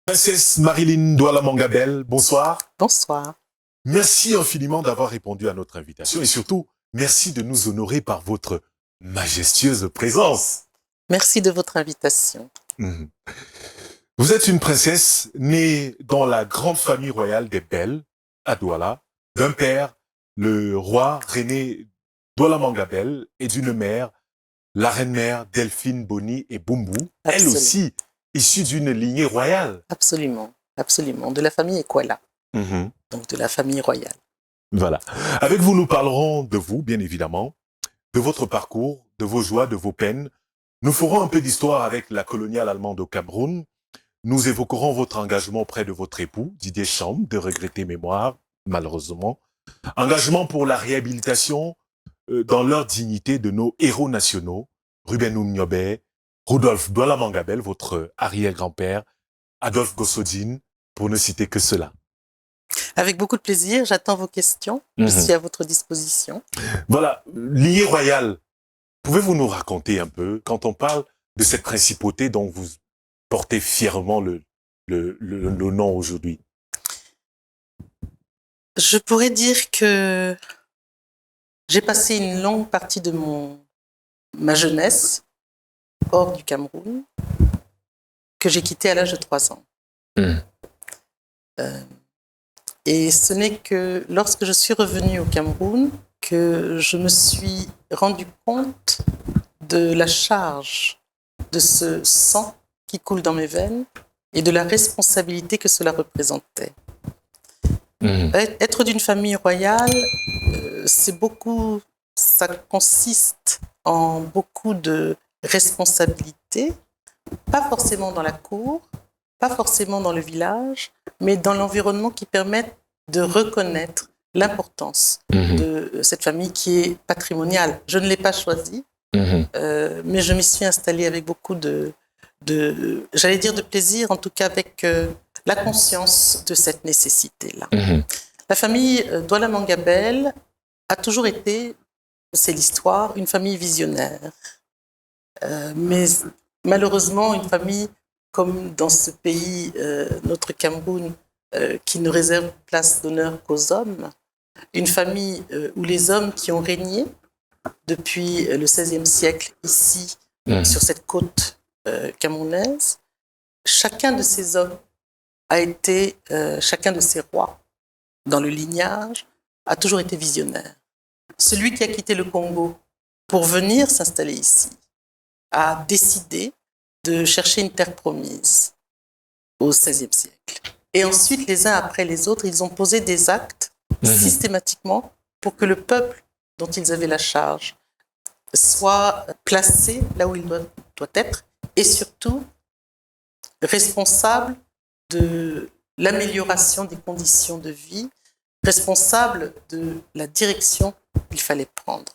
Princesse Marilyn Douala Mangabel, bonsoir. Bonsoir. Merci infiniment d'avoir répondu à notre invitation et surtout, merci de nous honorer par votre majestueuse présence. Merci de votre invitation. Vous êtes une princesse née dans la grande famille royale des Bell, à Douala, d'un père, le roi René Douala Mangabel, et d'une mère, la reine-mère Delphine Boni et Bumbu, elle aussi issue d'une lignée royale. Absolument, absolument. De la famille Ekwala, donc de la famille royale. Voilà. Avec vous, nous parlerons de vous, bien évidemment, de votre parcours, de vos joies, de vos peines. Nous ferons un peu d'histoire avec la coloniale allemande au Cameroun. Nous évoquerons votre engagement auprès de votre époux, Didier Chambre, de regretter mémoire, malheureusement. Engagement pour la réhabilitation dans leur dignité de nos héros nationaux, Ruben Oumniobé, Rudolf Douala Mangabel, votre arrière-grand-père, Adolphe Gossodine, pour ne citer que cela. Avec beaucoup de plaisir, j'attends vos questions. Je suis à votre disposition. Voilà, lignée royale. Pouvez-vous nous raconter un peu, quand on parle de cette principauté dont vous portez fièrement le nom aujourd'hui? Je pourrais dire que j'ai passé une longue partie de ma jeunesse hors du Cameroun, que j'ai quitté à l'âge de 3 ans. Et ce n'est que lorsque je suis revenue au Cameroun que je me suis rendu compte de la charge de ce sang qui coule dans mes veines et de la responsabilité que cela représentait. Être d'une famille royale, ça consiste en beaucoup de responsabilités, pas forcément dans la cour, pas forcément dans le village, mais dans l'environnement qui permet de reconnaître l'importance de cette famille qui est patrimoniale. Je ne l'ai pas choisie, mais je m'y suis installée avec beaucoup j'allais dire de plaisir, en tout cas avec la conscience de cette nécessité-là. La famille Douala Mangabel a toujours été, c'est l'histoire, une famille visionnaire. Mais malheureusement, une famille comme dans ce pays, notre Cameroun, qui ne réserve place d'honneur qu'aux hommes, une famille où les hommes qui ont régné depuis le XVIe siècle ici, sur cette côte camerounaise, chacun de ces hommes a été, chacun de ces rois, dans le lignage, a toujours été visionnaire. Celui qui a quitté le Congo pour venir s'installer ici a décidé de chercher une terre promise au XVIe siècle. Et ensuite, les uns après les autres, ils ont posé des actes systématiquement pour que le peuple dont ils avaient la charge soit placé là où il doit être et surtout responsable de l'amélioration des conditions de vie, responsable de la direction qu'il fallait prendre.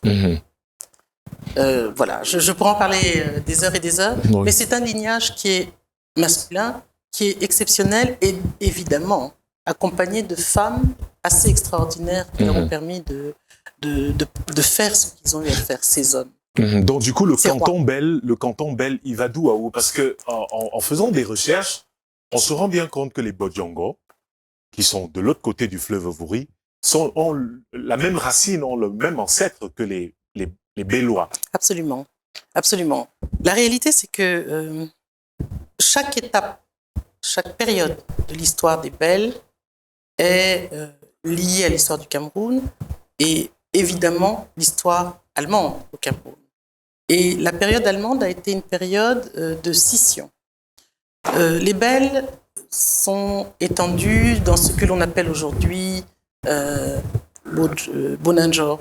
Voilà, je pourrais en parler des heures et des heures, mais c'est un lignage qui est masculin, qui est exceptionnel et évidemment accompagné de femmes assez extraordinaires qui leur ont permis de faire ce qu'ils ont eu à faire, ces hommes. Donc du coup, le canton Bel, il va d'où à où? Parce que en faisant des recherches, on se rend bien compte que les Bodjongo, qui sont de l'autre côté du fleuve Vouri, ont la même racine, ont le même ancêtre que les Bellois. Absolument, absolument. La réalité, c'est que chaque étape, chaque période de l'histoire des Bels est liée à l'histoire du Cameroun et évidemment l'histoire allemande au Cameroun. Et la période allemande a été une période de scission. Les Bels sont étendus dans ce que l'on appelle aujourd'hui Bonanjo,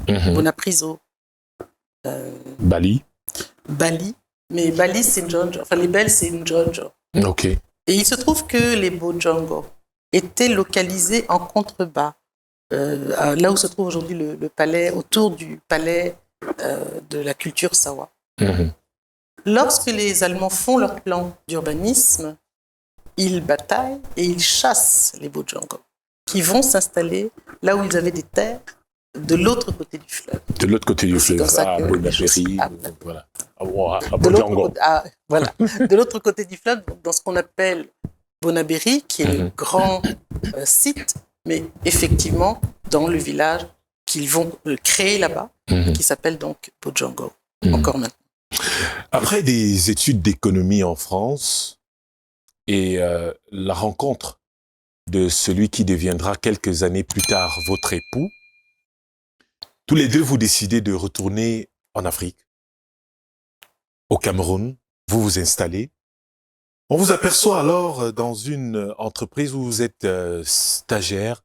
Bonapriso, Bali, mais Bali c'est Njonjo, enfin les Bels c'est Njonjo. Ok. Et il se trouve que les Bodjongo étaient localisés en contrebas, là où se trouve aujourd'hui le palais, autour du palais de la culture Sawa. Lorsque les Allemands font leur plan d'urbanisme, ils bataillent et ils chassent les Bodjongo, qui vont s'installer là où ils avaient des terres de l'autre côté du fleuve. De l'autre côté du fleuve, à Bonapéry, voilà. À Bodjongo. Voilà. De l'autre côté du fleuve, dans ce qu'on appelle Bonabéry, qui est le grand site, mais effectivement dans le village qu'ils vont créer là-bas, qui s'appelle donc Bojongo, encore maintenant. Après des études d'économie en France et la rencontre de celui qui deviendra quelques années plus tard votre époux, tous les deux vous décidez de retourner en Afrique, au Cameroun, vous vous installez. On vous aperçoit alors dans une entreprise où vous êtes stagiaire,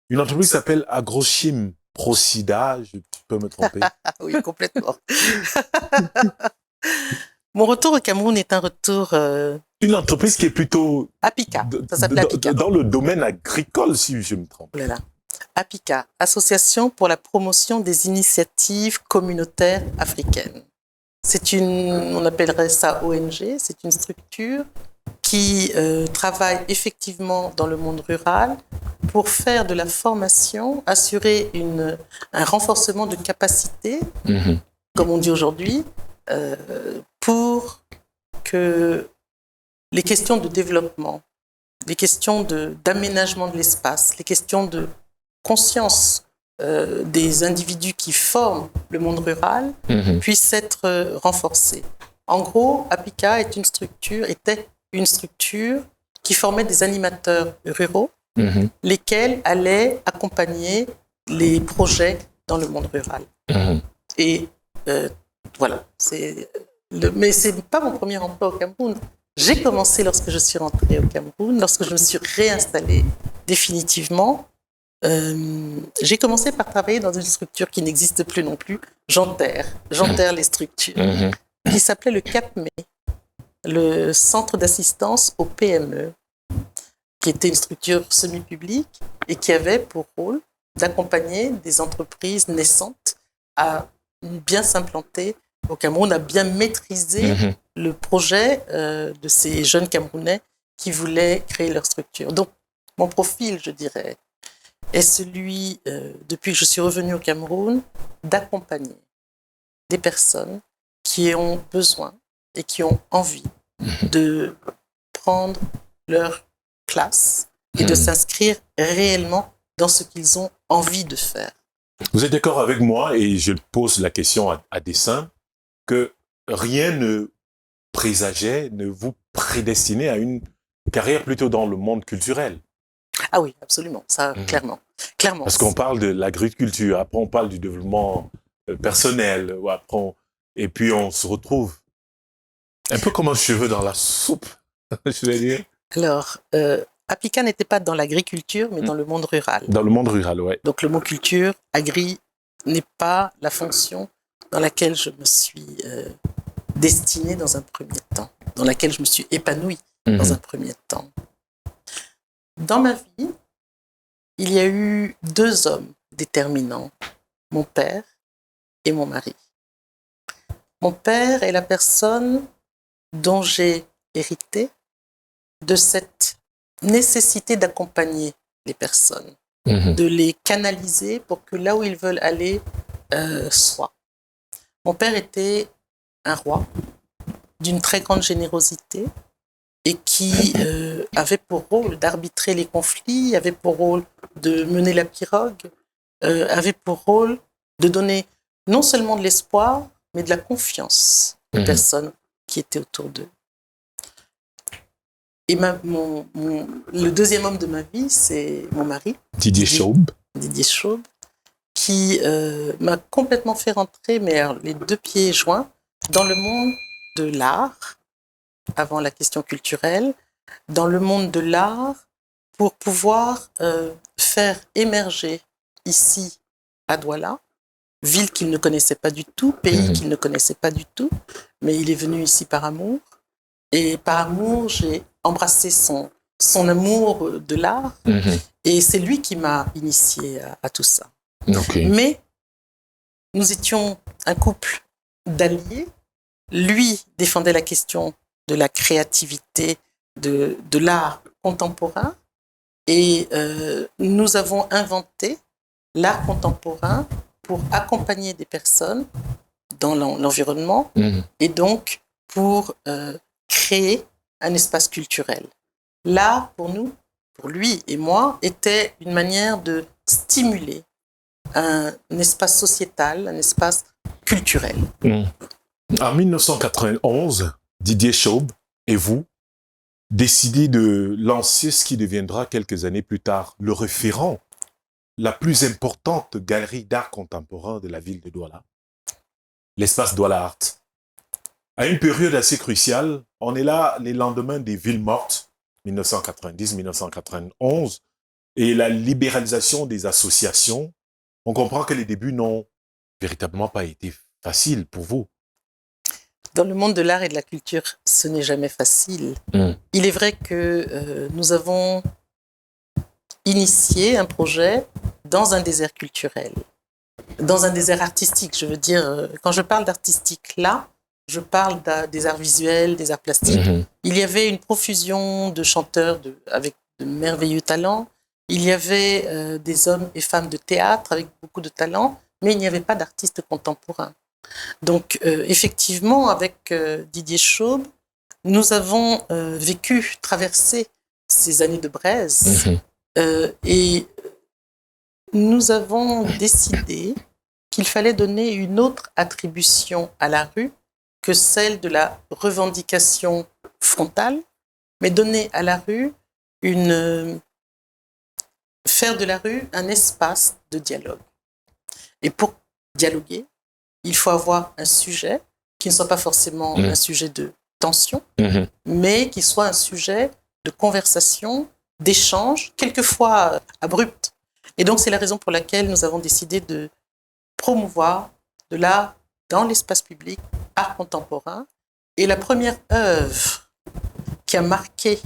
une entreprise qui s'appelle Agrochim Procida, je peux me tromper. Oui, complètement. Mon retour au Cameroun est un retour... Une entreprise qui est plutôt... APICA, ça s'appelle APICA. Dans le domaine agricole, si je me trompe. Voilà. APICA, Association pour la promotion des initiatives communautaires africaines. C'est on appellerait ça ONG, c'est une structure qui travaille effectivement dans le monde rural pour faire de la formation, assurer un renforcement de capacité, comme on dit aujourd'hui, pour que les questions de développement, les questions d'aménagement de l'espace, les questions de conscience des individus qui forment le monde rural puissent être renforcées. En gros, APICA était une structure qui formait des animateurs ruraux, lesquels allaient accompagner les projets dans le monde rural. Et voilà, mais ce n'est pas mon premier emploi au Cameroun. J'ai commencé lorsque je suis rentrée au Cameroun, lorsque je me suis réinstallée définitivement. J'ai commencé par travailler dans une structure qui n'existe plus non plus, j'enterre les structures, qui s'appelait le CAPME, le Centre d'assistance aux PME, qui était une structure semi-publique et qui avait pour rôle d'accompagner des entreprises naissantes à bien s'implanter au Cameroun, à bien maîtriser le projet de ces jeunes Camerounais qui voulaient créer leur structure. Donc, mon profil, je dirais, est celui, depuis que je suis revenue au Cameroun, d'accompagner des personnes qui ont besoin et qui ont envie de prendre leur place et de s'inscrire réellement dans ce qu'ils ont envie de faire. Vous êtes d'accord avec moi, et je pose la question à dessein, que rien ne présageait, ne vous prédestinait à une carrière plutôt dans le monde culturel? Ah oui, absolument, ça, clairement. Parce qu'on parle de l'agriculture, après on parle du développement personnel, et puis on se retrouve un peu comme un cheveu dans la soupe, je vais dire. Alors, APICA n'était pas dans l'agriculture, mais dans le monde rural. Dans le monde rural, oui. Donc le mot culture, agri, n'est pas la fonction dans laquelle je me suis destinée dans un premier temps, dans laquelle je me suis épanouie dans un premier temps. Dans ma vie, il y a eu 2 hommes déterminants, mon père et mon mari. Mon père est la personne dont j'ai hérité de cette nécessité d'accompagner les personnes, de les canaliser pour que là où ils veulent aller soit. Mon père était un roi d'une très grande générosité et qui avait pour rôle d'arbitrer les conflits, avait pour rôle de mener la pirogue, avait pour rôle de donner non seulement de l'espoir, mais de la confiance aux personnes qui étaient autour d'eux. Et le deuxième homme de ma vie, c'est mon mari, Didier Chaube, qui m'a complètement fait rentrer, mais alors, les 2 pieds joints, dans le monde de l'art, avant la question culturelle, dans le monde de l'art, pour pouvoir faire émerger ici, à Douala, ville qu'il ne connaissait pas du tout, pays qu'il ne connaissait pas du tout, mais il est venu ici par amour. Et par amour, j'ai embrassé son amour de l'art, et c'est lui qui m'a initiée à tout ça. Okay. Mais nous étions un couple d'alliés. Lui défendait la question de la créativité, de l'art contemporain, et nous avons inventé l'art contemporain pour accompagner des personnes dans l'environnement et donc pour créer un espace culturel. l'art, pour nous, pour lui et moi, était une manière de stimuler un espace sociétal, un espace culturel. En 1991, Didier Chaube et vous décidez de lancer ce qui deviendra quelques années plus tard le référent, la plus importante galerie d'art contemporain de la ville de Douala, l'espace Douala Art. À une période assez cruciale, on est là les lendemains des villes mortes, 1990-1991, et la libéralisation des associations. On comprend que les débuts n'ont véritablement pas été faciles pour vous. Dans le monde de l'art et de la culture, ce n'est jamais facile. Il est vrai que nous avons initié un projet dans un désert culturel, dans un désert artistique. Je veux dire, quand je parle d'artistique là, je parle des arts visuels, des arts plastiques. Il y avait une profusion de chanteurs avec de merveilleux talents. Il y avait des hommes et femmes de théâtre avec beaucoup de talent, mais il n'y avait pas d'artistes contemporains. Donc, effectivement, avec Didier Chaube, nous avons traversé ces années de braise et nous avons décidé qu'il fallait donner une autre attribution à la rue que celle de la revendication frontale, mais donner à la rue faire de la rue un espace de dialogue. Et pour dialoguer, il faut avoir un sujet qui ne soit pas forcément un sujet de tension, mais qui soit un sujet de conversation, d'échange, quelquefois abrupt. Et donc, c'est la raison pour laquelle nous avons décidé de promouvoir de l'art dans l'espace public, art contemporain. Et la première œuvre qui a marqué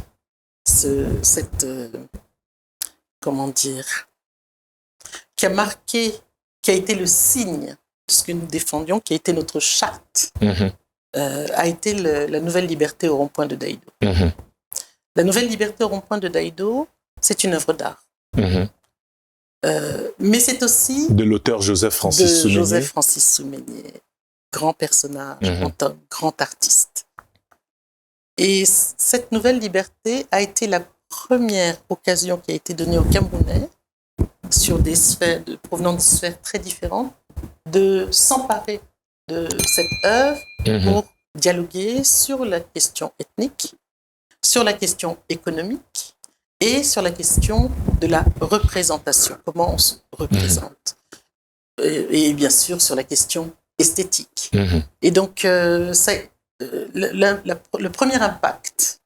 qui a été le signe de ce que nous défendions, qui a été notre charte, a été la nouvelle liberté au rond-point de Daïdo. La nouvelle liberté au rond-point de Daïdo, c'est une œuvre d'art. Mais c'est aussi... De l'auteur Joseph Francis Soumeigné. Joseph Francis Soumeigné, grand personnage, grand homme, grand artiste. Et cette nouvelle liberté a été la première occasion qui a été donnée aux Camerounais, sur des sphères provenant de sphères très différentes, de s'emparer de cette œuvre pour dialoguer sur la question ethnique, sur la question économique et sur la question de la représentation, comment on se représente. Et bien sûr sur la question esthétique. Et donc, le premier impact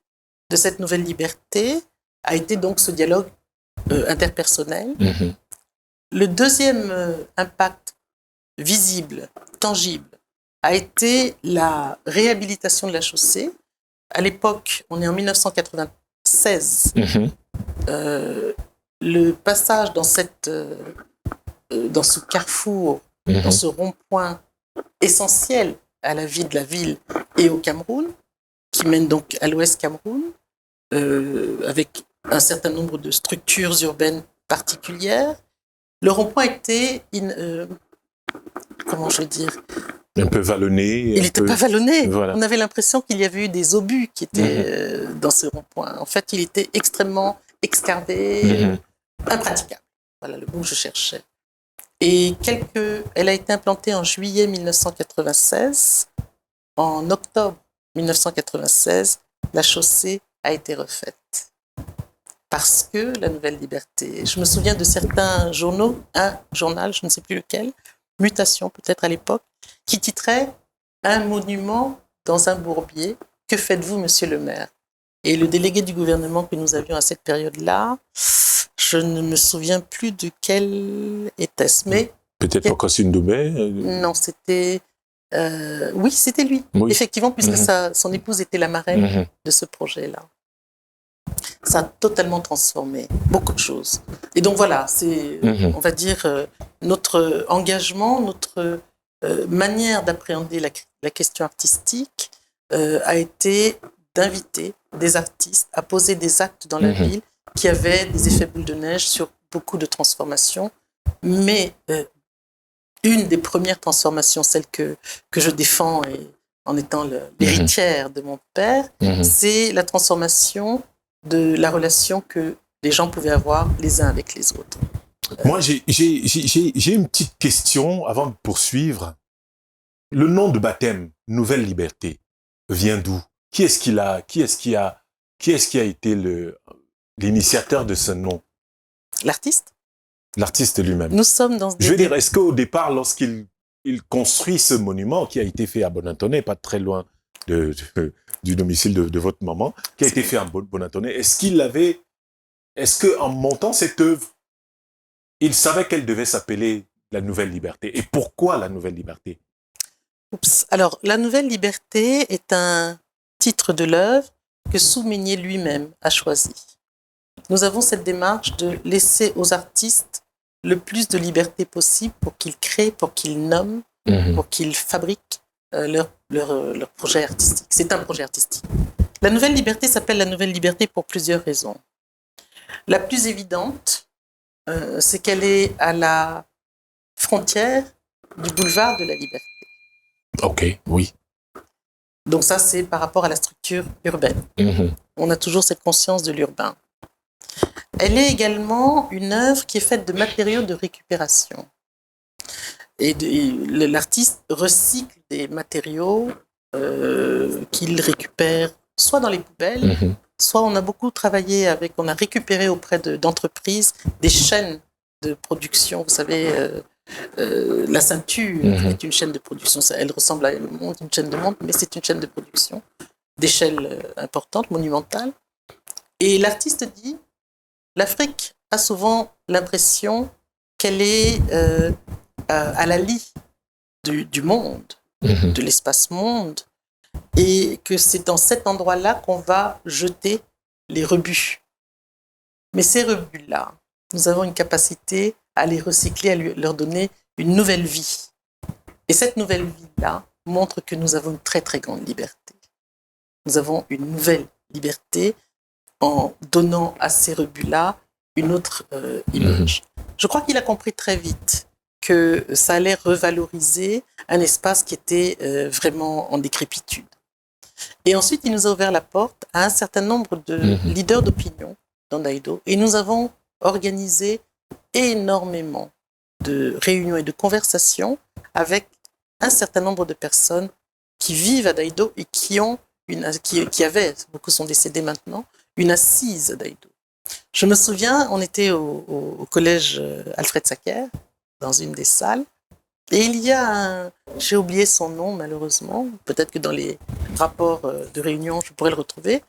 de cette nouvelle liberté a été donc ce dialogue interpersonnel. Le deuxième impact visible, tangible, a été la réhabilitation de la chaussée. À l'époque, on est en 1996. Le passage dans ce carrefour, dans ce rond-point essentiel à la vie de la ville et au Cameroun, qui mène donc à l'ouest Cameroun, avec un certain nombre de structures urbaines particulières. Le rond-point était, comment je veux dire, un peu vallonné. Il n'était pas vallonné. Voilà. On avait l'impression qu'il y avait eu des obus qui étaient dans ce rond-point. En fait, il était extrêmement excavé, impraticable. Voilà le mot que je cherchais. Et elle a été implantée en juillet 1996. En octobre 1996, la chaussée a été refaite. Parce que la nouvelle liberté, je me souviens de certains journaux, un journal, je ne sais plus lequel, Mutation peut-être à l'époque, qui titrait « Un monument dans un bourbier, que faites-vous, monsieur le maire ?» Et le délégué du gouvernement que nous avions à cette période-là, je ne me souviens plus de quel était-ce, mais... Peut-être Okosune Doubé Non, c'était... oui, c'était lui, oui. Effectivement, puisque son épouse était la marraine de ce projet-là. Ça a totalement transformé beaucoup de choses. Et donc voilà, c'est, on va dire, notre engagement, notre manière d'appréhender la question artistique a été d'inviter des artistes à poser des actes dans la ville qui avaient des effets boule de neige sur beaucoup de transformations. Mais une des premières transformations, celle que je défends en étant l'héritière de mon père, c'est la transformation de la relation que les gens pouvaient avoir les uns avec les autres. Moi, j'ai une petite question avant de poursuivre. Le nom de baptême, Nouvelle Liberté, vient d'où? Qui est-ce qui a été l'initiateur de ce nom? L'artiste? L'artiste lui-même. Nous sommes dans... Je veux dire, est-ce qu'au départ, lorsqu'il construit ce monument qui a été fait à Bonantonais, pas très loin du domicile de votre maman, qui a été fait à Bonantonais, est-ce qu'en montant cette œuvre, il savait qu'elle devait s'appeler la Nouvelle Liberté? Et pourquoi la Nouvelle Liberté? Alors, la Nouvelle Liberté est un titre de l'œuvre que Soumeigné lui-même a choisi. Nous avons cette démarche de laisser aux artistes le plus de liberté possible pour qu'ils créent, pour qu'ils nomment, pour qu'ils fabriquent leur projet artistique. C'est un projet artistique. La Nouvelle Liberté s'appelle la Nouvelle Liberté pour plusieurs raisons. La plus évidente, c'est qu'elle est à la frontière du boulevard de la Liberté. Ok, oui. Donc ça, c'est par rapport à la structure urbaine. On a toujours cette conscience de l'urbain. Elle est également une œuvre qui est faite de matériaux de récupération. Et l'artiste recycle des matériaux qu'il récupère soit dans les poubelles, soit on a beaucoup travaillé avec, on a récupéré auprès d'entreprises des chaînes de production. Vous savez, la ceinture est une chaîne de production. Elle ressemble à une chaîne de montre, mais c'est une chaîne de production d'échelle importante, monumentale. Et l'artiste dit, l'Afrique a souvent l'impression qu'elle est à la lie du monde, de l'espace monde, et que c'est dans cet endroit-là qu'on va jeter les rebuts. Mais ces rebuts-là, nous avons une capacité à les recycler, à leur donner une nouvelle vie. Et cette nouvelle vie-là montre que nous avons une très très grande liberté. Nous avons une nouvelle liberté en donnant à ces rebuts-là une autre image. Je crois qu'il a compris très vite que ça allait revaloriser un espace qui était vraiment en décrépitude. Et ensuite, il nous a ouvert la porte à un certain nombre de leaders d'opinion dans Daido. Et nous avons organisé énormément de réunions et de conversations avec un certain nombre de personnes qui vivent à Daido et qui avaient, beaucoup sont décédés maintenant, une assise à Daido. Je me souviens, on était au collège Alfred Sacker, dans une des salles, et il y a j'ai oublié son nom malheureusement, peut-être que dans les rapports de réunion je pourrais le retrouver,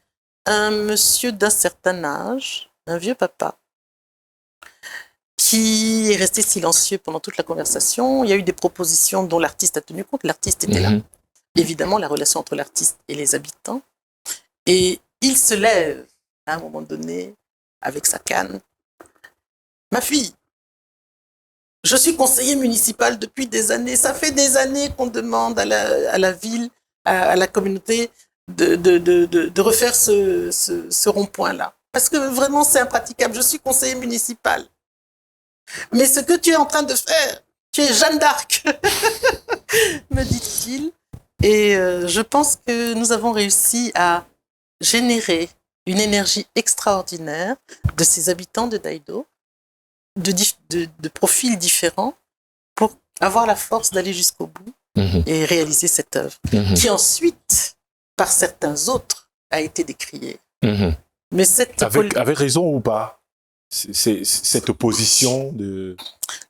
un monsieur d'un certain âge, un vieux papa, qui est resté silencieux pendant toute la conversation. Il y a eu des propositions dont l'artiste a tenu compte, l'artiste était là. Évidemment, la relation entre l'artiste et les habitants. Et il se lève à un moment donné avec sa canne. Ma fille, je suis conseiller municipal depuis des années. Ça fait des années qu'on demande à la ville, à la communauté de refaire ce rond-point-là. Parce que vraiment, c'est impraticable. Je suis conseiller municipal. Mais ce que tu es en train de faire, tu es Jeanne d'Arc, me dit-il. Et je pense que nous avons réussi à générer une énergie extraordinaire de ces habitants de Daido, de profils différents, pour avoir la force d'aller jusqu'au bout et réaliser cette œuvre, qui ensuite, par certains autres, a été décriée. Mais avec raison ou pas? Cette opposition de...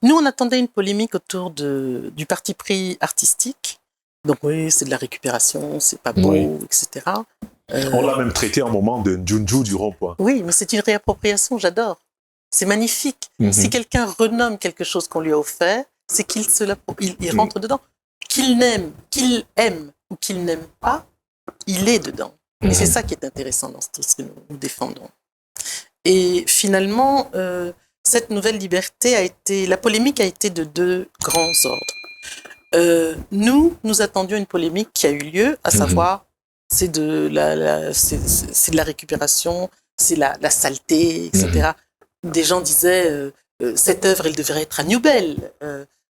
Nous, on attendait une polémique autour du parti pris artistique. Donc oui, c'est de la récupération, c'est pas beau, etc. On l'a même traité un moment de Njunju du rond-point. Oui, mais c'est une réappropriation, j'adore. C'est magnifique. Si quelqu'un renomme quelque chose qu'on lui a offert, c'est qu'il rentre dedans. Qu'il aime ou qu'il n'aime pas, il est dedans. Et c'est ça qui est intéressant dans tout ce que nous défendons. Et finalement, cette nouvelle liberté la polémique a été de deux grands ordres. Nous attendions une polémique qui a eu lieu, à savoir, c'est de la récupération, c'est la saleté, etc. Des gens disaient, cette œuvre, elle devrait être à Newbel.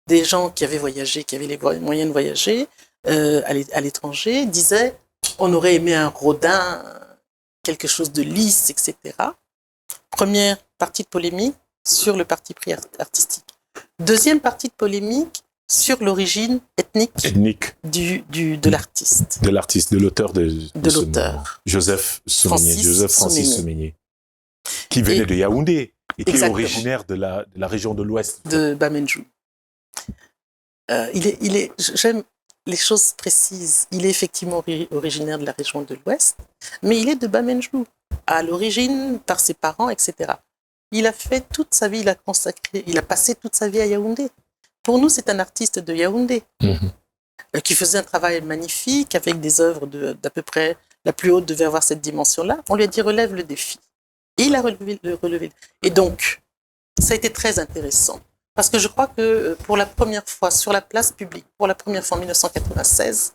Des gens qui avaient voyagé, qui avaient les moyens de voyager à l'étranger, disaient, on aurait aimé un Rodin quelque chose de lisse, etc. Première partie de polémique sur le parti pris artistique. Deuxième partie de polémique sur l'origine ethnique de l'artiste. De l'artiste, de l'auteur de l'auteur. Joseph Francis Semeigné. Qui venait de Yaoundé et qui est originaire de la région de l'Ouest. De Bamenjou. J'aime les choses précises. Il est effectivement originaire de la région de l'Ouest, mais il est de Bamenjou, à l'origine par ses parents, etc. Il a fait toute sa vie, il a passé toute sa vie à Yaoundé. Pour nous, c'est un artiste de Yaoundé, qui faisait un travail magnifique avec des œuvres d'à peu près, la plus haute devait avoir cette dimension-là. On lui a dit relève le défi. Et il a relevé. Et donc, ça a été très intéressant. Parce que je crois que pour la première fois, sur la place publique, pour la première fois en 1996,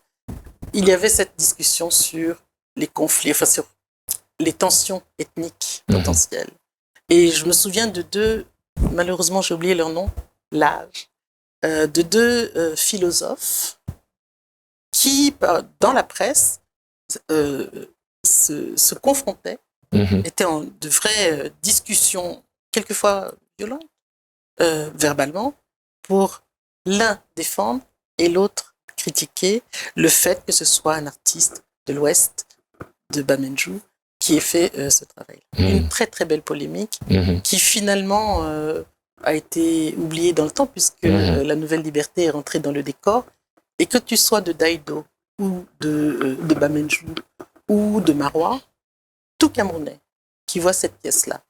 il y avait cette discussion sur les conflits, enfin sur les tensions ethniques potentielles. Et je me souviens de deux, malheureusement j'ai oublié leur nom, l'âge, de deux philosophes qui, dans la presse, se confrontaient, étaient en de vraies discussions, quelquefois violentes, verbalement, pour l'un défendre et l'autre critiquer le fait que ce soit un artiste de l'Ouest, de Bamenjou, qui ait fait ce travail. Une très très belle polémique qui finalement a été oubliée dans le temps puisque la Nouvelle Liberté est rentrée dans le décor et que tu sois de Daïdo ou de Bamenjou ou de Marois, tout Camerounais qui voit cette pièce-là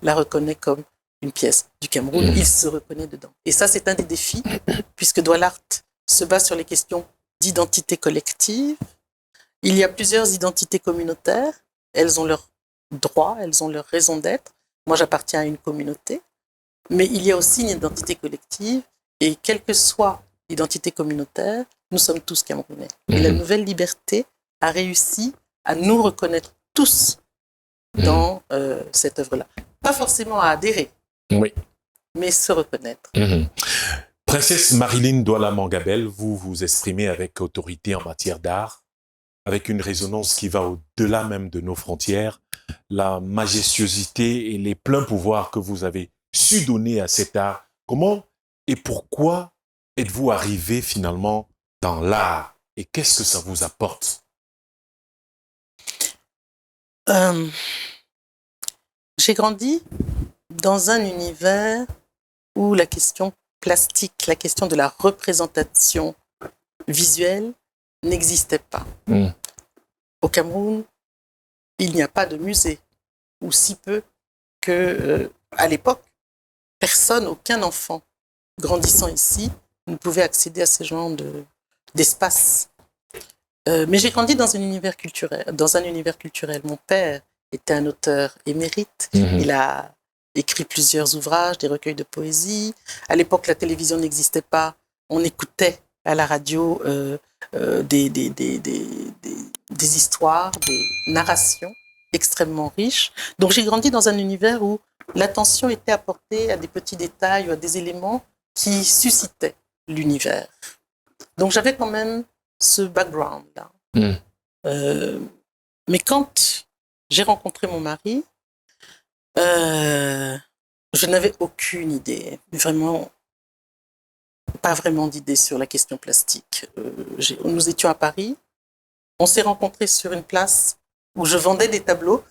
la reconnaît comme une pièce du Cameroun, il se reconnaît dedans. Et ça, c'est un des défis, puisque Douala se base sur les questions d'identité collective. Il y a plusieurs identités communautaires, elles ont leurs droits, elles ont leur raison d'être. Moi, j'appartiens à une communauté, mais il y a aussi une identité collective, et quelle que soit l'identité communautaire, nous sommes tous Camerounais. Et la Nouvelle Liberté a réussi à nous reconnaître tous dans cette œuvre-là. Pas forcément à adhérer, mais se reconnaître. Princesse Marilyn Douala Mangabel, vous vous exprimez avec autorité en matière d'art, avec une résonance qui va au-delà même de nos frontières, la majestuosité et les pleins pouvoirs que vous avez su donner à cet art. Comment et pourquoi êtes-vous arrivé finalement dans l'art et qu'est-ce que ça vous apporte? J'ai grandi dans un univers où la question plastique, la question de la représentation visuelle n'existait pas. Au Cameroun, il n'y a pas de musée, ou si peu que, à l'époque, personne, aucun enfant grandissant ici ne pouvait accéder à ce genre d'espace. Mais j'ai grandi dans un univers culturel. Mon père était un auteur émérite. Il a écrit plusieurs ouvrages, des recueils de poésie. À l'époque, la télévision n'existait pas. On écoutait à la radio des histoires, des narrations extrêmement riches. Donc j'ai grandi dans un univers où l'attention était apportée à des petits détails ou à des éléments qui suscitaient l'univers. Donc j'avais quand même ce background-là. Mais quand j'ai rencontré mon mari, je n'avais aucune idée, vraiment, pas vraiment d'idée sur la question plastique. Nous étions à Paris, on s'est rencontrés sur une place où je vendais des tableaux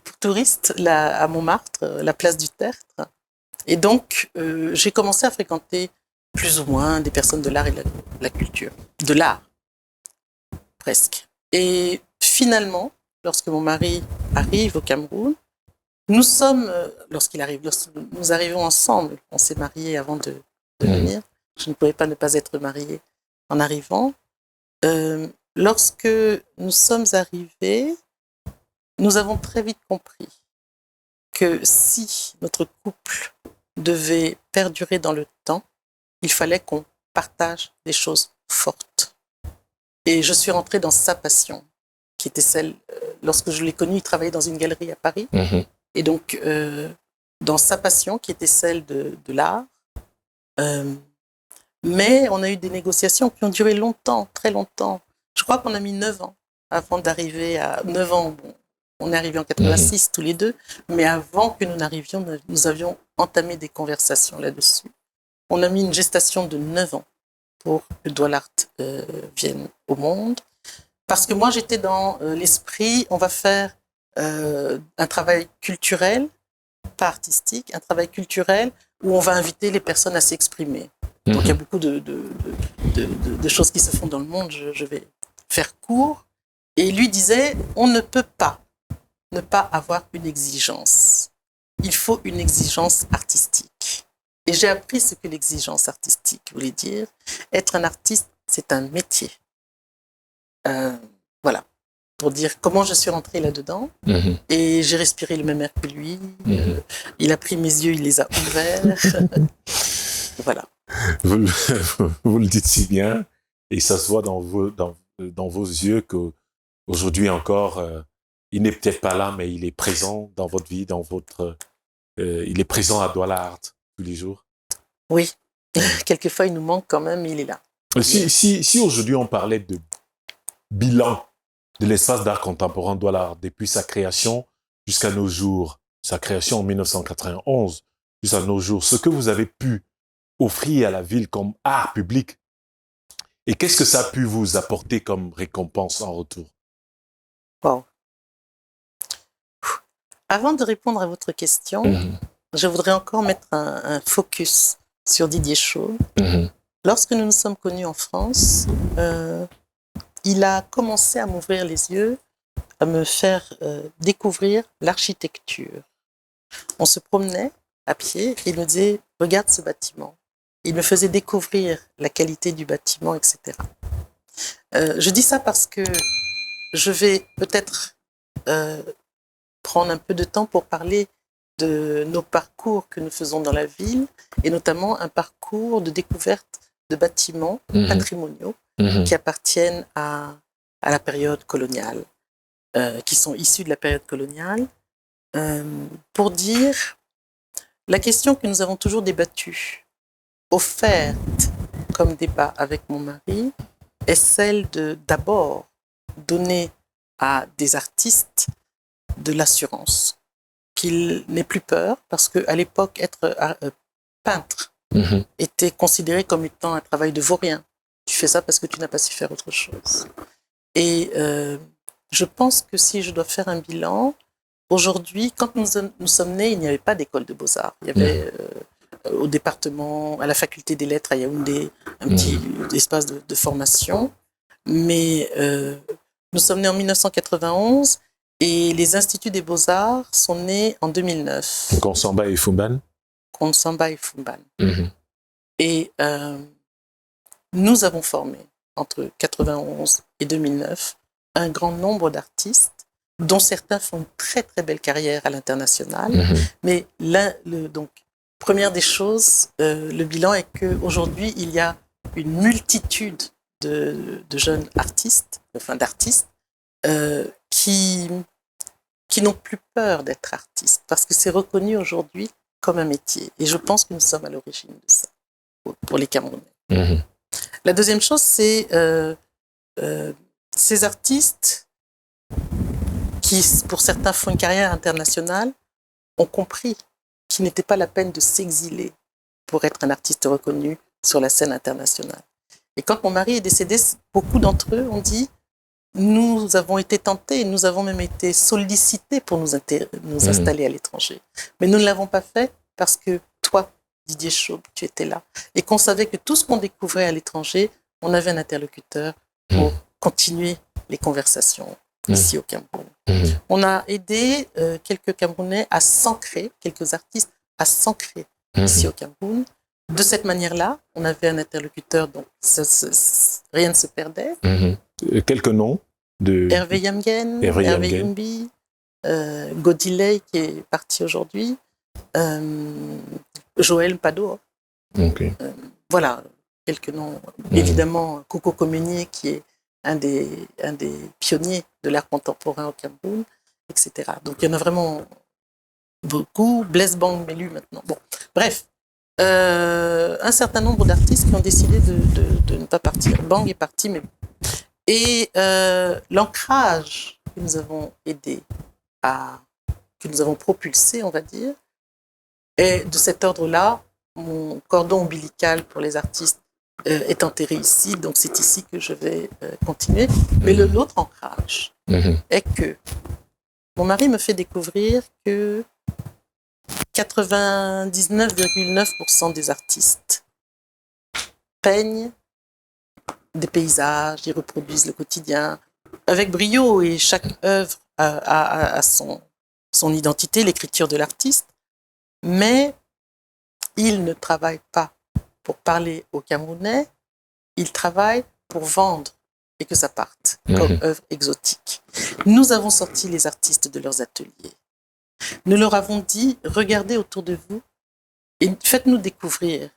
pour touristes à Montmartre, la place du Tertre. Et donc, j'ai commencé à fréquenter plus ou moins des personnes de l'art et de la culture. De l'art, presque. Et finalement, lorsque mon mari arrive au Cameroun, nous arrivons ensemble. On s'est mariés avant de venir. Je ne pouvais pas ne pas être mariée en arrivant. Lorsque nous sommes arrivés, nous avons très vite compris que si notre couple devait perdurer dans le temps, il fallait qu'on partage des choses fortes. Et je suis rentrée dans sa passion, qui était celle, lorsque je l'ai connu, il travaillait dans une galerie à Paris. Et donc, dans sa passion, qui était celle de l'art. Mais on a eu des négociations qui ont duré longtemps, très longtemps. Je crois qu'on a mis 9 ans avant d'arriver à... 9 ans, bon, On est arrivés en 86 tous les deux, mais avant que nous n'arrivions, nous avions entamé des conversations là-dessus. On a mis une gestation de 9 ans pour que Douala Art vienne au monde. Parce que moi, j'étais dans l'esprit, on va faire un travail culturel, pas artistique, un travail culturel où on va inviter les personnes à s'exprimer. Donc, il y a beaucoup de choses qui se font dans le monde. Je vais faire court. Et lui disait, on ne peut pas ne pas avoir une exigence. Il faut une exigence artistique. Et j'ai appris ce que l'exigence artistique voulait dire. Être un artiste, c'est un métier. Voilà. Pour dire comment je suis rentrée là-dedans. Et j'ai respiré le même air que lui. Il a pris mes yeux, il les a ouverts. Voilà. Vous le dites si bien. Et ça se voit dans vos yeux qu'aujourd'hui encore, il n'est peut-être pas là, mais il est présent dans votre vie, il est présent à Douala Art tous les jours. Oui. Quelquefois, il nous manque quand même, mais il est là. Si aujourd'hui on parlait de bilan de l'espace d'art contemporain Douala Art depuis sa création jusqu'à nos jours, sa création en 1991 jusqu'à nos jours, ce que vous avez pu offrir à la ville comme art public, et qu'est-ce que ça a pu vous apporter comme récompense en retour? Wow. Avant de répondre à votre question, je voudrais encore mettre un focus sur Didier Chauve. Lorsque nous nous sommes connus en France, il a commencé à m'ouvrir les yeux, à me faire découvrir l'architecture. On se promenait à pied et il me disait « Regarde ce bâtiment ». Il me faisait découvrir la qualité du bâtiment, etc. Je dis ça parce que je vais peut-être prendre un peu de temps pour parler de nos parcours que nous faisons dans la ville, et notamment un parcours de découverte de bâtiments patrimoniaux qui appartiennent à la période coloniale, qui sont issus de la période coloniale, pour dire la question que nous avons toujours débattue, offerte comme débat avec mon mari, est celle de d'abord donner à des artistes de l'assurance, qu'ils n'aient plus peur, parce qu'à l'époque, être peintre était considéré comme étant un travail de vaurien. Tu fais ça parce que tu n'as pas su faire autre chose. Et je pense que si je dois faire un bilan, aujourd'hui, quand nous sommes nés, il n'y avait pas d'école de beaux-arts. Il y avait au département, à la faculté des lettres à Yaoundé, un petit espace de formation. Mais nous sommes nés en 1991 et les instituts des beaux-arts sont nés en 2009. Konsamba et Fumban. Konsamba et Fumban. Et nous avons formé, entre 91 et 2009, un grand nombre d'artistes, dont certains font une très très belle carrière à l'international. Mais donc, première des choses, le bilan est qu'aujourd'hui, il y a une multitude de jeunes artistes, enfin d'artistes, qui n'ont plus peur d'être artistes, parce que c'est reconnu aujourd'hui comme un métier. Et je pense que nous sommes à l'origine de ça, pour les Camerounais. La deuxième chose, c'est ces artistes qui, pour certains, font une carrière internationale, ont compris qu'il n'était pas la peine de s'exiler pour être un artiste reconnu sur la scène internationale. Et quand mon mari est décédé, beaucoup d'entre eux ont dit « Nous avons été tentés, nous avons même été sollicités pour nous installer à l'étranger. Mais nous ne l'avons pas fait parce que toi, Didier Chauve, tu étais là. Et qu'on savait que tout ce qu'on découvrait à l'étranger, on avait un interlocuteur pour continuer les conversations ici au Cameroun. On a aidé quelques Camerounais à s'ancrer, quelques artistes à s'ancrer ici au Cameroun. De cette manière-là, on avait un interlocuteur, donc rien ne se perdait. Quelques noms de... Hervé Yamgen, Hervé Yumbi, Godilei qui est parti aujourd'hui, Joël Pado. Voilà, quelques noms. Évidemment, Coco Communier qui est un des pionniers de l'art contemporain au Cameroun, etc. Donc il y en a vraiment beaucoup. Blaise Bang Melu maintenant. Bon, bref. Un certain nombre d'artistes qui ont décidé de ne pas partir. Bang est parti, mais... Et l'ancrage que nous avons aidé que nous avons propulsé, on va dire. Et de cet ordre-là, mon cordon ombilical pour les artistes est enterré ici, donc c'est ici que je vais continuer. Mais l'autre ancrage est que mon mari me fait découvrir que 99,9% des artistes peignent des paysages, ils reproduisent le quotidien avec brio, et chaque œuvre a son identité, l'écriture de l'artiste, mais ils ne travaillent pas pour parler aux Camerounais, ils travaillent pour vendre et que ça parte comme œuvre exotique. Nous avons sorti les artistes de leurs ateliers. Nous leur avons dit, regardez autour de vous et faites-nous découvrir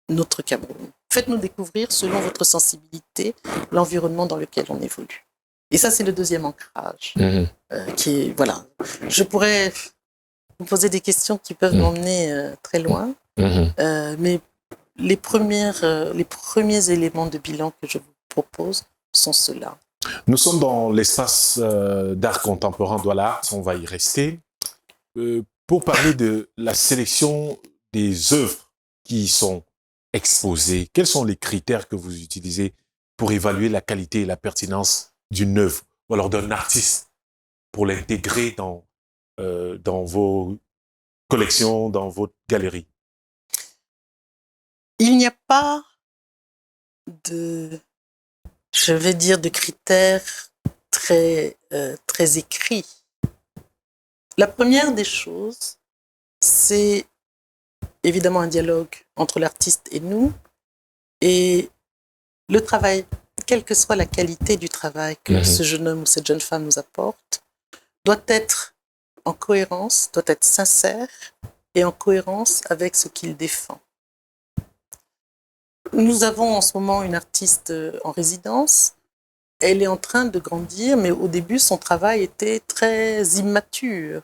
notre Cameroun. Faites-nous découvrir, selon votre sensibilité, l'environnement dans lequel on évolue. Et ça, c'est le deuxième ancrage. Qui est, voilà. Je pourrais vous poser des questions qui peuvent m'emmener très loin, mais les premiers éléments de bilan que je vous propose sont ceux-là. Nous sommes dans l'espace d'art contemporain Douala, on va y rester. Pour parler de la sélection des œuvres qui y sont exposées, quels sont les critères que vous utilisez pour évaluer la qualité et la pertinence d'une œuvre ou alors d'un artiste pour l'intégrer dans vos collections, dans votre galerie? Il n'y a pas de critères très écrits. La première des choses, c'est évidemment un dialogue entre l'artiste et nous, et le travail, quelle que soit la qualité du travail que ce jeune homme ou cette jeune femme nous apporte, doit être en cohérence, doit être sincère et en cohérence avec ce qu'il défend. Nous avons en ce moment une artiste en résidence. Elle est en train de grandir, mais au début, son travail était très immature.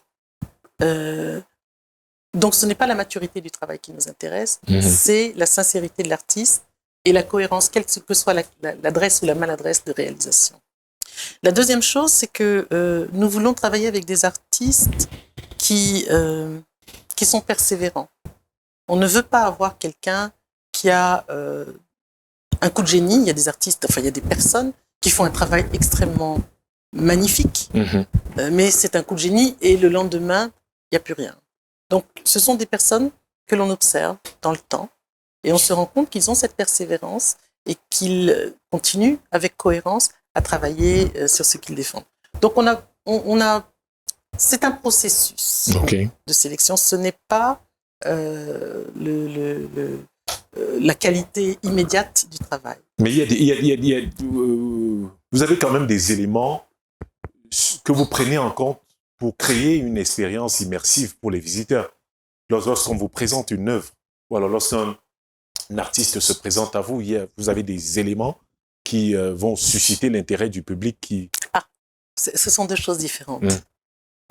Donc, ce n'est pas la maturité du travail qui nous intéresse, c'est la sincérité de l'artiste et la cohérence, quelle que soit l'adresse ou la maladresse de réalisation. La deuxième chose, c'est que nous voulons travailler avec des artistes qui sont persévérants. On ne veut pas avoir quelqu'un qui a un coup de génie. Il y a des artistes, enfin, il y a des personnes qui font un travail extrêmement magnifique, mais c'est un coup de génie et le lendemain, il n'y a plus rien. Donc, ce sont des personnes que l'on observe dans le temps et on se rend compte qu'ils ont cette persévérance et qu'ils continuent avec cohérence à travailler sur ce qu'ils défendent. Donc, c'est un processus de sélection. Ce n'est pas la qualité immédiate du travail. Mais vous avez quand même des éléments que vous prenez en compte pour créer une expérience immersive pour les visiteurs. Lorsqu'on vous présente une œuvre, ou alors lorsqu'un artiste se présente à vous, vous avez des éléments qui vont susciter l'intérêt du public ce sont deux choses différentes.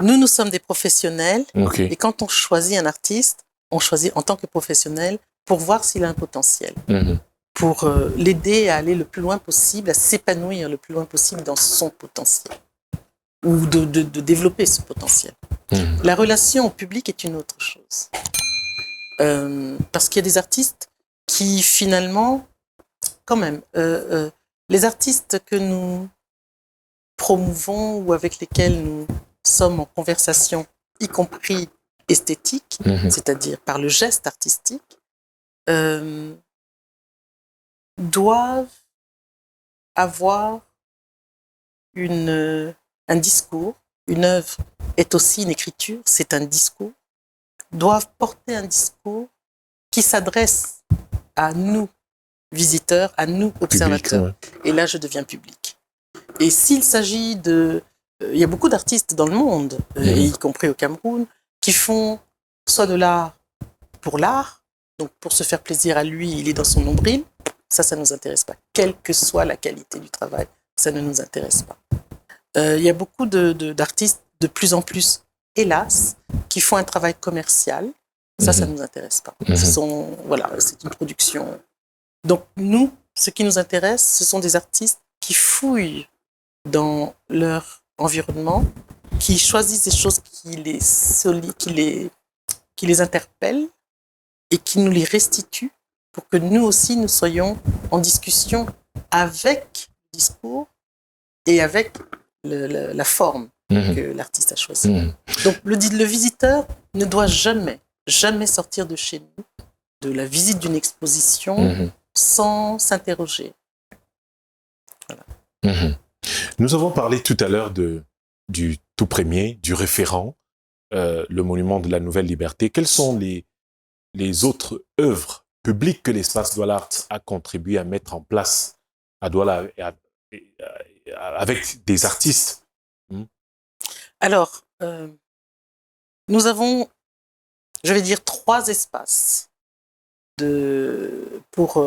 Nous sommes des professionnels, et quand on choisit un artiste, on choisit en tant que professionnel pour voir s'il a un potentiel, pour l'aider à aller le plus loin possible, à s'épanouir le plus loin possible dans son potentiel, ou de développer ce potentiel. La relation au public est une autre chose. Parce qu'il y a des artistes qui, finalement, quand même, les artistes que nous promouvons ou avec lesquels nous sommes en conversation, y compris esthétique, c'est-à-dire par le geste artistique, doivent avoir un discours. Une œuvre est aussi une écriture, c'est un discours. Doivent porter un discours qui s'adresse à nous, visiteurs, à nous, observateurs. Public, Et là, je deviens public. Et s'il s'agit il y a beaucoup d'artistes dans le monde, y compris au Cameroun, qui font soit de l'art pour l'art, donc pour se faire plaisir à lui, il est dans son nombril, ça ne nous intéresse pas. Quelle que soit la qualité du travail, ça ne nous intéresse pas. Il y a beaucoup d'artistes, de plus en plus, hélas, qui font un travail commercial, ça ne nous intéresse pas. C'est une production. Donc nous, ce qui nous intéresse, ce sont des artistes qui fouillent dans leur environnement qui choisissent des choses qui les interpellent et qui nous les restituent pour que nous aussi, nous soyons en discussion avec le discours et avec la forme que l'artiste a choisie. Donc, le visiteur ne doit jamais sortir de chez nous, de la visite d'une exposition, sans s'interroger. Voilà. Nous avons parlé tout à l'heure du tout premier, du référent, le monument de la Nouvelle Liberté. Quelles sont les autres œuvres publiques que l'Espace Douala Art a contribué à mettre en place à Douala avec des artistes? Alors, nous avons, je vais dire, 3 espaces pour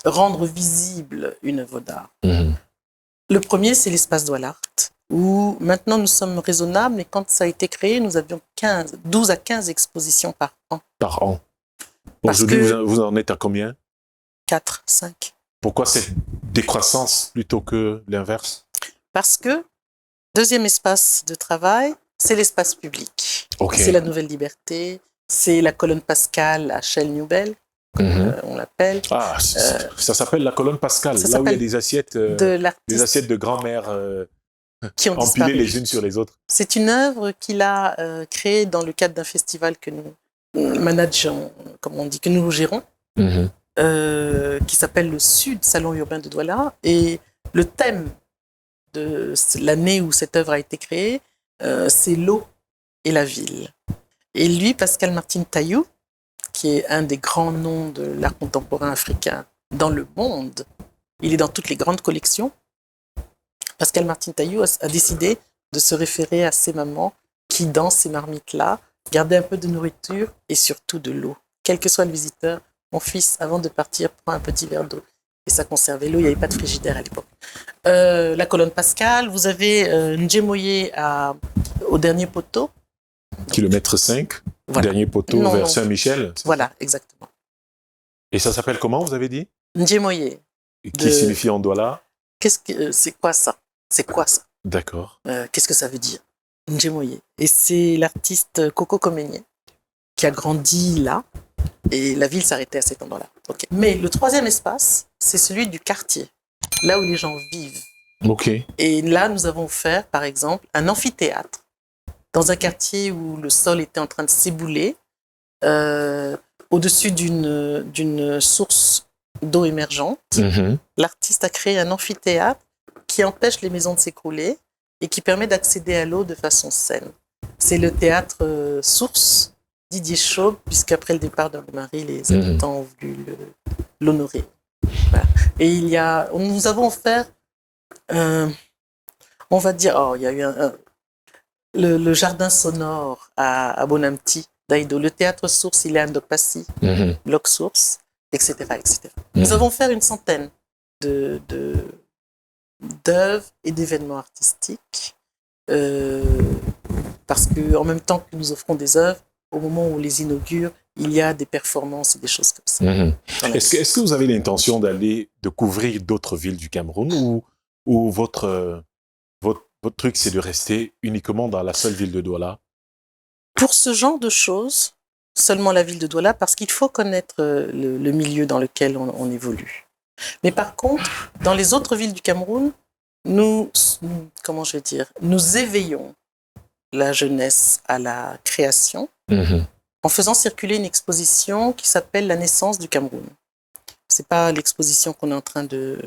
rendre visible une œuvre d'art. Le premier, c'est l'espace Douala Art, où maintenant nous sommes raisonnables, mais quand ça a été créé, nous avions 12 à 15 expositions par an. Par an. Aujourd'hui, vous en êtes à combien? 4, 5. Pourquoi cette décroissance plutôt que l'inverse? Parce que, deuxième espace de travail, c'est l'espace public. Okay. C'est la Nouvelle Liberté, c'est la colonne Pascal à Chelles-New-Belle, on l'appelle. Ah, ça s'appelle la colonne Pascal, là où il y a des assiettes de grand-mère qui ont empilées disparu. les unes sur les autres. C'est une œuvre qu'il a créée dans le cadre d'un festival que nous manageons, comme on dit, que nous gérons, qui s'appelle le Sud Salon Urbain de Douala. Et le thème de l'année où cette œuvre a été créée, c'est l'eau et la ville. Et lui, Pascal Martin Taillou, qui est un des grands noms de l'art contemporain africain dans le monde, il est dans toutes les grandes collections. Pascal Martin Taillou a décidé de se référer à ces mamans qui, dans ces marmites-là, gardaient un peu de nourriture et surtout de l'eau. Quel que soit le visiteur, mon fils, avant de partir, prend un petit verre d'eau. Et ça conservait l'eau, il n'y avait pas de frigidaire à l'époque. La colonne Pascal, vous avez Ndjemoye au dernier poteau. Kilomètre 5, voilà. Dernier poteau vers Saint-Michel. Voilà, exactement. Et ça s'appelle comment, vous avez dit? Ndjemoye. Qui signifie en Douala? C'est quoi ça? C'est quoi ça? D'accord. Qu'est-ce que ça veut dire? Ndjemoye. Et c'est l'artiste Coco Comenye qui a grandi là. Et la ville s'arrêtait à cet endroit-là. Okay. Mais le troisième espace, c'est celui du quartier, là où les gens vivent. Okay. Et là, nous avons offert, par exemple, un amphithéâtre dans un quartier où le sol était en train de s'ébouler, au-dessus d'une source d'eau émergente. L'artiste a créé un amphithéâtre qui empêche les maisons de s'écrouler et qui permet d'accéder à l'eau de façon saine. C'est le théâtre Source Didier Chaube, puisqu'après le départ de Marie, les habitants ont voulu l'honorer. Voilà. Et nous avons offert, on va dire, il y a eu le jardin sonore à Bonamti, d'Aïdo, le théâtre Source, il est à Ndokpassi, Bloc Source, etc. etc. Nous avons fait une centaine d'œuvres et d'événements artistiques, parce qu'en même temps que nous offrons des œuvres, au moment où on les inaugure, il y a des performances et des choses comme ça. Est-ce que vous avez l'intention de couvrir d'autres villes du Cameroun ou votre truc, c'est de rester uniquement dans la seule ville de Douala? Pour ce genre de choses, seulement la ville de Douala, parce qu'il faut connaître le milieu dans lequel on évolue. Mais par contre, dans les autres villes du Cameroun, nous éveillons la jeunesse à la création en faisant circuler une exposition qui s'appelle La naissance du Cameroun. C'est pas l'exposition qu'on est en train de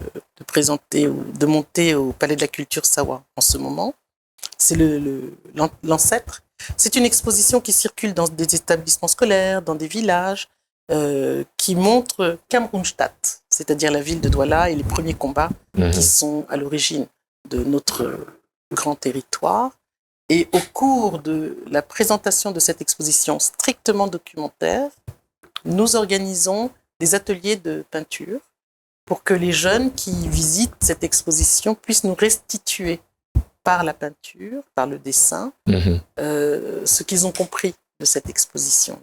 présenter ou de monter au Palais de la Culture Sawa en ce moment. C'est l'ancêtre. C'est une exposition qui circule dans des établissements scolaires, dans des villages, qui montre Camerounstadt, c'est-à-dire la ville de Douala et les premiers combats qui sont à l'origine de notre grand territoire. Et au cours de la présentation de cette exposition strictement documentaire, nous organisons des ateliers de peinture pour que les jeunes qui visitent cette exposition puissent nous restituer par la peinture, par le dessin, ce qu'ils ont compris de cette exposition.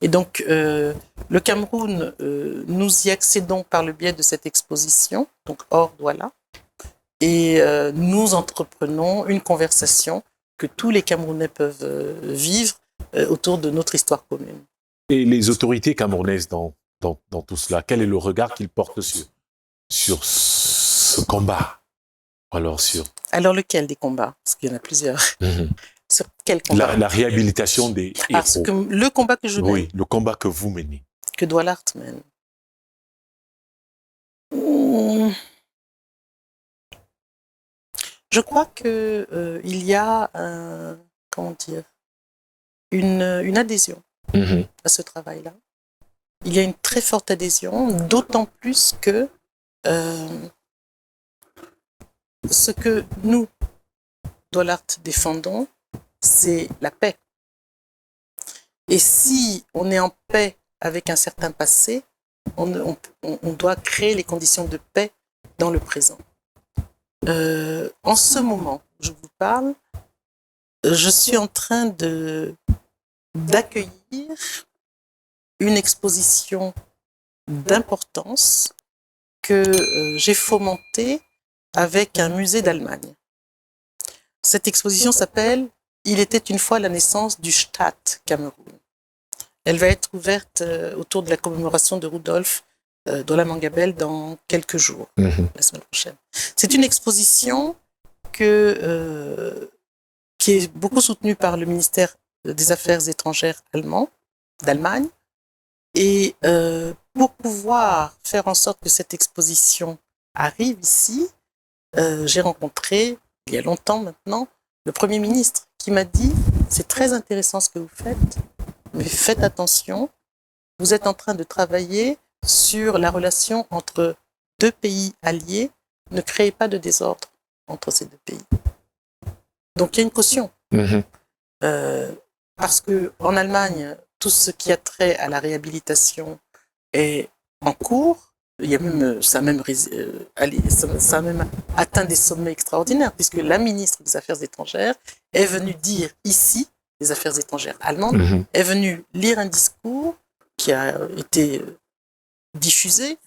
Et donc, le Cameroun, nous y accédons par le biais de cette exposition, donc hors Douala, et nous entreprenons une conversation que tous les Camerounais peuvent vivre autour de notre histoire commune. Et les autorités camerounaises dans tout cela, quel est le regard qu'ils portent sur ce combat? Alors lequel des combats? Parce qu'il y en a plusieurs. Sur quel combat? La réhabilitation des héros. Le combat que je mène. Oui, le combat que vous menez. Que Douala mène. Je crois que il y a une adhésion à ce travail-là. Il y a une très forte adhésion, d'autant plus que ce que nous, Douala, défendons, c'est la paix. Et si on est en paix avec un certain passé, on doit créer les conditions de paix dans le présent. En ce moment, je vous parle, je suis en train d'accueillir une exposition d'importance que j'ai fomentée avec un musée d'Allemagne. Cette exposition s'appelle « Il était une fois la naissance du Staat Cameroun ». Elle va être ouverte autour de la commémoration de Rudolf Douala Mangabel dans quelques jours, la semaine prochaine. C'est une exposition qui est beaucoup soutenue par le ministère des Affaires étrangères allemand, d'Allemagne. Et pour pouvoir faire en sorte que cette exposition arrive ici, j'ai rencontré, il y a longtemps maintenant, le Premier ministre qui m'a dit « C'est très intéressant ce que vous faites, mais faites attention, vous êtes en train de travailler sur la relation entre deux pays alliés, ne créez pas de désordre entre ces deux pays. » Donc il y a une caution. Parce qu'en Allemagne, tout ce qui a trait à la réhabilitation est en cours. Il y a même, ça a même atteint des sommets extraordinaires, puisque la ministre des Affaires étrangères est venue dire ici, des Affaires étrangères allemandes, est venue lire un discours qui a été diffusé,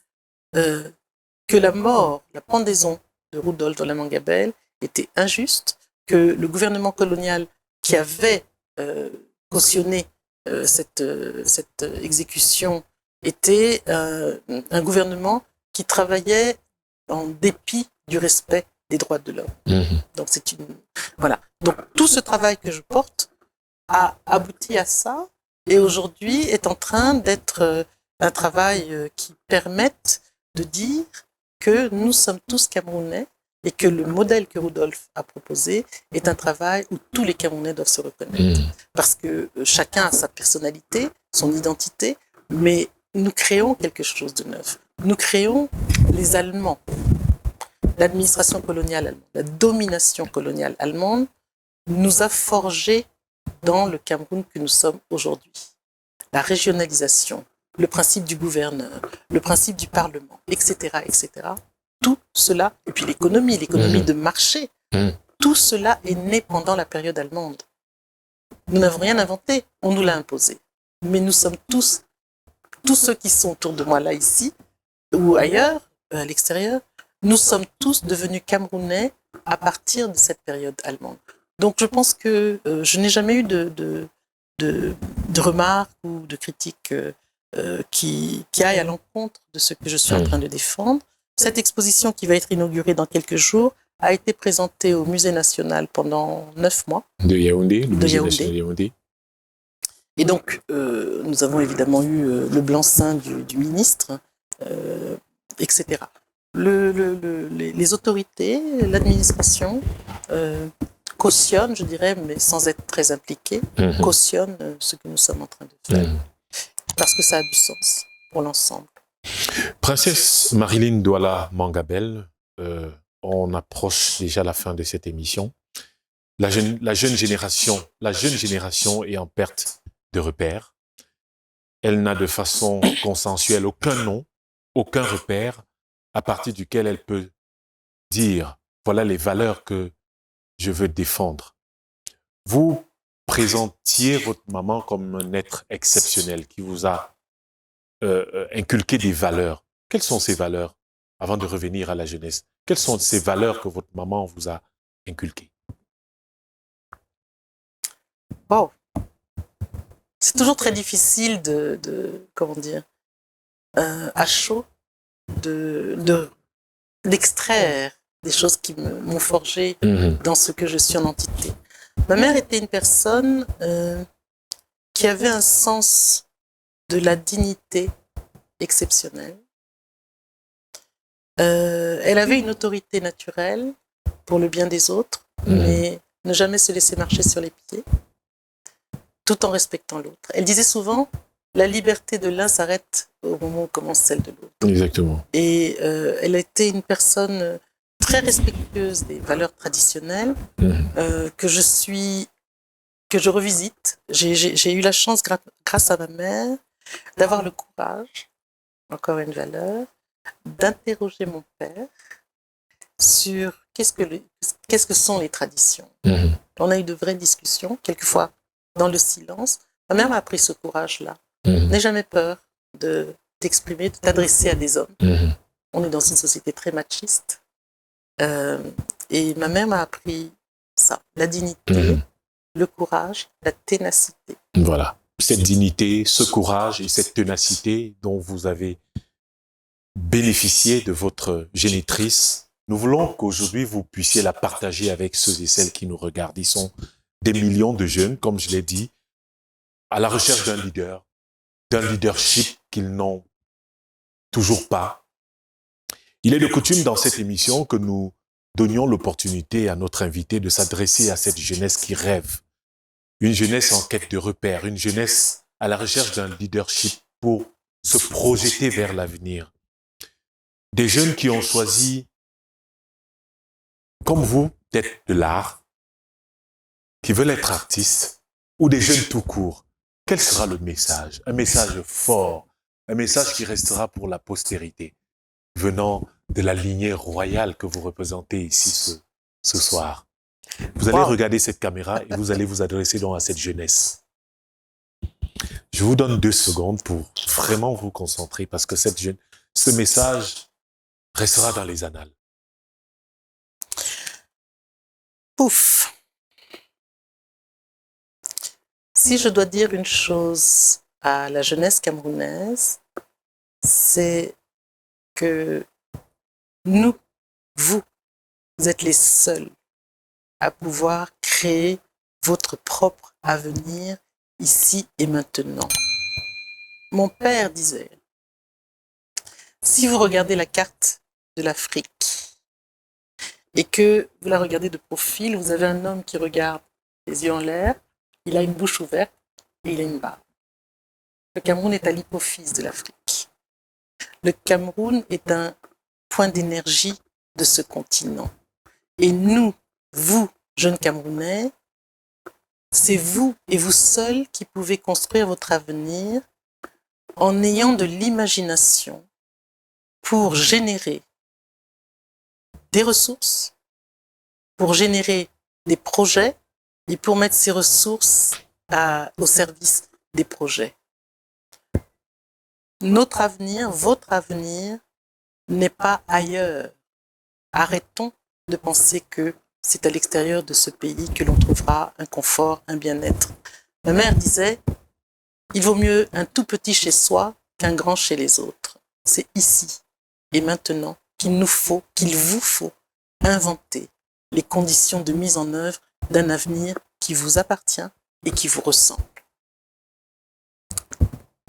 que la mort, la pendaison de Rudolf Douala Mangabel était injuste, que le gouvernement colonial qui avait cautionné cette exécution était un gouvernement qui travaillait en dépit du respect des droits de l'homme. Donc c'est voilà. Donc tout ce travail que je porte a abouti à ça et aujourd'hui est en train d'être un travail qui permette de dire que nous sommes tous Camerounais et que le modèle que Rudolf a proposé est un travail où tous les Camerounais doivent se reconnaître. Parce que chacun a sa personnalité, son identité, mais nous créons quelque chose de neuf. Nous créons les Allemands. L'administration coloniale allemande, la domination coloniale allemande nous a forgés dans le Cameroun que nous sommes aujourd'hui. La régionalisation, le principe du gouverneur, le principe du Parlement, etc., etc. Tout cela, et puis l'économie de marché, tout cela est né pendant la période allemande. Nous n'avons rien inventé, on nous l'a imposé. Mais nous sommes tous ceux qui sont autour de moi là, ici, ou ailleurs, à l'extérieur, nous sommes tous devenus Camerounais à partir de cette période allemande. Donc je pense que je n'ai jamais eu de remarques ou de critiques qui aillent à l'encontre de ce que je suis en train de défendre. Cette exposition qui va être inaugurée dans quelques jours a été présentée au Musée national pendant 9 mois. De Yaoundé, le Musée national de Yaoundé. Et donc, nous avons évidemment eu le blanc-seing du ministre, etc. Les autorités, l'administration cautionnent, je dirais, mais sans être très impliquées, cautionnent ce que nous sommes en train de faire. Parce que ça a du sens pour l'ensemble. Princesse Marilyn Douala Mangabel, on approche déjà la fin de cette émission. La jeune génération est en perte de repères. Elle n'a de façon consensuelle aucun nom, aucun repère à partir duquel elle peut dire voilà les valeurs que je veux défendre. Vous présentiez votre maman comme un être exceptionnel qui vous a inculqué des valeurs. Quelles sont ces valeurs avant de revenir à la jeunesse? Quelles sont ces valeurs que votre maman vous a inculquées? Wow. C'est toujours très difficile comment dire, à chaud, d'extraire des choses qui m'ont forgé dans ce que je suis en entité. Ma mère était une personne qui avait un sens de la dignité exceptionnel. Elle avait une autorité naturelle pour le bien des autres, mais ne jamais se laisser marcher sur les pieds, tout en respectant l'autre. Elle disait souvent, la liberté de l'un s'arrête au moment où commence celle de l'autre. Exactement. Et elle était une personne très respectueuse des valeurs traditionnelles que je revisite. J'ai eu la chance, grâce à ma mère, d'avoir le courage, encore une valeur, d'interroger mon père sur qu'est-ce que sont les traditions. On a eu de vraies discussions, quelquefois dans le silence. Ma mère m'a appris ce courage-là. N'aie jamais peur d'exprimer, de t'adresser à des hommes. On est dans une société très machiste. Et ma mère m'a appris ça, la dignité, le courage, la ténacité. Voilà. Cette dignité, ce courage et cette ténacité dont vous avez bénéficié de votre génitrice, nous voulons qu'aujourd'hui vous puissiez la partager avec ceux et celles qui nous regardent. Ils sont des millions de jeunes, comme je l'ai dit, à la recherche d'un leader, d'un leadership qu'ils n'ont toujours pas. Il est de coutume dans cette émission que nous donnions l'opportunité à notre invité de s'adresser à cette jeunesse qui rêve. Une jeunesse en quête de repères, une jeunesse à la recherche d'un leadership pour se projeter vers l'avenir. Des jeunes qui ont choisi, comme vous, peut-être de l'art, qui veulent être artistes, ou des jeunes tout court. Quel sera le message? Un message fort, un message qui restera pour la postérité, venant de la lignée royale que vous représentez ici ce soir. Vous allez regarder cette caméra et vous allez vous adresser donc à cette jeunesse. Je vous donne 2 secondes pour vraiment vous concentrer parce que ce message restera dans les annales. Pouf. Si je dois dire une chose à la jeunesse camerounaise, c'est que vous êtes les seuls à pouvoir créer votre propre avenir ici et maintenant. Mon père disait, si vous regardez la carte de l'Afrique et que vous la regardez de profil, vous avez un homme qui regarde les yeux en l'air, il a une bouche ouverte et il a une barbe. Le Cameroun est à l'hypophyse de l'Afrique. Le Cameroun est un point d'énergie de ce continent. Et nous, vous, jeunes Camerounais, c'est vous et vous seuls qui pouvez construire votre avenir en ayant de l'imagination pour générer des ressources, pour générer des projets et pour mettre ces ressources au service des projets. Notre avenir, votre avenir n'est pas ailleurs. Arrêtons de penser que c'est à l'extérieur de ce pays que l'on trouvera un confort, un bien-être. Ma mère disait, il vaut mieux un tout petit chez soi qu'un grand chez les autres. C'est ici et maintenant qu'il vous faut inventer les conditions de mise en œuvre d'un avenir qui vous appartient et qui vous ressemble.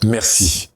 Merci.